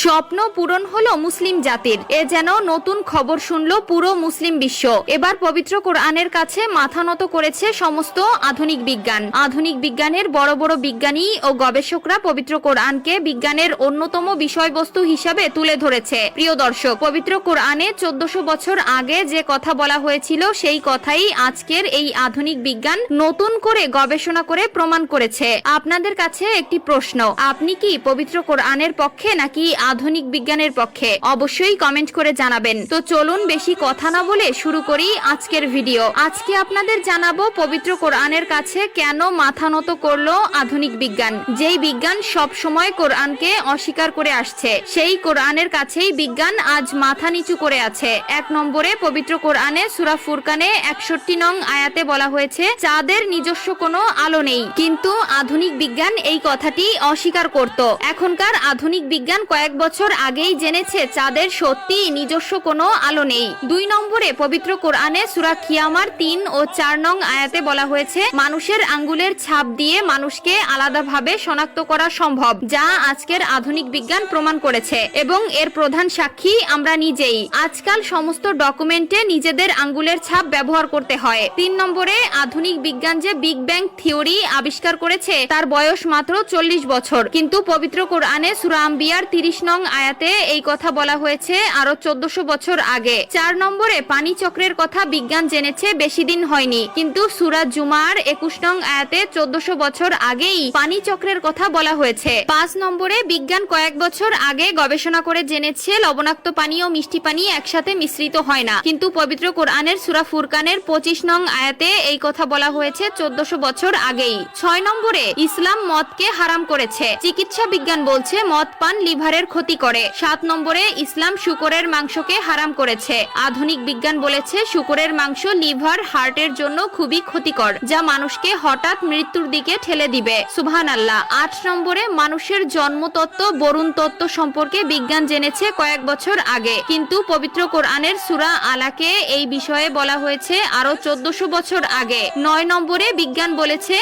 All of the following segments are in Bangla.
স্বপ্ন পূরণ হলো মুসলিম জাতির, এ যেন নতুন খবর শুনলো পুরো মুসলিম বিশ্ব। এবার পবিত্র কোরআনের কাছে মাথা নত করেছে সমস্ত আধুনিক বিজ্ঞান। আধুনিক বিজ্ঞানের বড় বড় বিজ্ঞানী ও গবেষকরা পবিত্র কোরআনকে বিজ্ঞানের অন্যতম বিষয়বস্তু হিসাবে তুলে ধরেছে। প্রিয় দর্শক, পবিত্র কোরআনে 1400 বছর আগে যে কথা বলা হয়েছিল সেই কথাই আজকের এই আধুনিক বিজ্ঞান নতুন করে গবেষণা করে প্রমাণ করেছে। আপনাদের কাছে একটি প্রশ্ন, আপনি কি পবিত্র কোরআনের পক্ষে নাকি আধুনিক বিজ্ঞানের পক্ষে? অবশ্যই কমেন্ট করে জানাবেন। তো চলুন বেশি কথা না বলে শুরু করি আজকের ভিডিও। আজকে আপনাদের জানাবো পবিত্র কোরআনের কাছে কেন মাথা নত করলো আধুনিক বিজ্ঞান। যেই বিজ্ঞান সব সময় কোরআনকে অস্বীকার করে আসছে, সেই কোরআনের কাছেই বিজ্ঞান আজ মাথা নিচু করে আছে। 1 নম্বরে পবিত্র কোরআনে সূরা ফুরকানে 61 নং আয়াতে বলা হয়েছে, চাঁদের নিজস্ব কোনো আলো নেই। কিন্তু আধুনিক বিজ্ঞান এই কথাটি অস্বীকার করত। এখনকার আধুনিক বিজ্ঞান কয়েক বছর আগেই জেনেছে চাঁদের সত্যি নিজস্ব কোনো আলো নেই। 2 নম্বরে পবিত্র কোরআনে সূরা কিয়ামার 3 ও 4 নং আয়াতে বলা হয়েছে, মানুষের আঙ্গুলের ছাপ দিয়ে মানুষকে আলাদাভাবে শনাক্ত করা সম্ভব, যা আজকের আধুনিক বিজ্ঞান প্রমাণ করেছে এবং এর প্রধান সাক্ষী আমরা নিজেই। আজকাল সমস্ত ডকুমেন্টে নিজেদের আঙ্গুলের ছাপ ব্যবহার করতে হয়। 3 নম্বরে আধুনিক বিজ্ঞান যে বিগ ব্যাং থিওরি আবিষ্কার করেছে তার বয়স মাত্র 40 বছর, কিন্তু পবিত্র কোরআনে সূরা আম্বিয়ার 30 নং আয়াতে এই কথা বলা হয়েছে আরো 1400 বছর আগে। 4 নম্বরে পানি চক্রের কথা বিজ্ঞান জেনেছে বেশি দিন হয়নি, কিন্তু সূরা জুমার 21 নং আয়াতে 1400 বছর আগেই পানি চক্রের কথা বলা হয়েছে। 5 নম্বরে বিজ্ঞান কয়েক বছর আগে গবেষণা করে জেনেছে লবণাক্ত পানি ও মিষ্টি পানি একসাথে মিশ্রিত হয় না, কিন্তু পবিত্র কোরআনের সূরা ফুরকানের 25 নং আয়াতে এই কথা বলা হয়েছে 1400 বছর আগেই। 6 নম্বরে ইসলাম মদকে হারাম করেছে, চিকিৎসা বিজ্ঞান বলছে মদ পান লিভারের ক্ষতি করে। 7 নম্বরে ইসলাম শুকরের মাংসকে হারাম করেছে, আধুনিক বিজ্ঞান বলেছে শুকরের মাংস লিভার হার্টের জন্য খুবই ক্ষতিকর, যা মানুষকে হঠাৎ মৃত্যুর দিকে ঠেলে দিবে। সুবহানাল্লাহ। 8 নম্বরে মানুষের জন্মতত্ত্ব বরুণ তত্ত্ব সম্পর্কে বিজ্ঞান জেনেছে কয়েক বছর আগে, কিন্তু পবিত্র কোরআনের সূরা আলাকে এই বিষয়ে বলা হয়েছে আরো 1400 বছর আগে। 9 নম্বরে বিজ্ঞান বলেছে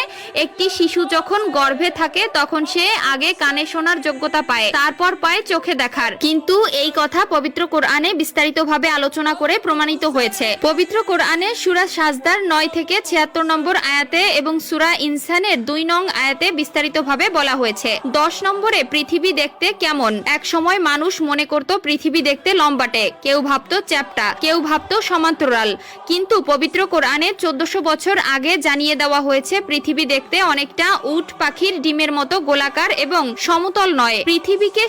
একটি শিশু যখন গর্ভে থাকে তখন সে আগে কানে শোনার যোগ্যতা পায়, তারপর পায় চোখে দেখার, কিন্তু এই কথা পবিত্র কোরআনে বিস্তারিতভাবে আলোচনা করে প্রমাণিত হয়েছে। পবিত্র কোরআনে সূরা সাজদার 9 থেকে 76 নম্বর আয়াতে এবং সূরা ইনসানের 2 নং আয়াতে বিস্তারিতভাবে বলা হয়েছে। 10 নম্বরে পৃথিবী দেখতে কেমন। এক সময় মানুষ মনে করত পৃথিবী দেখতে লম্বাটে, কেউ ভাবতো চ্যাপ্টা, কেউ ভাবতো সমান্তরাল, কিন্তু পবিত্র কোরআনে 1400 বছর আগে জানিয়ে দেওয়া হয়েছে পৃথিবী দেখতে অনেকটা উট পাখির ডিমের মতো গোলাকার এবং সমতল নয়। পৃথিবীকে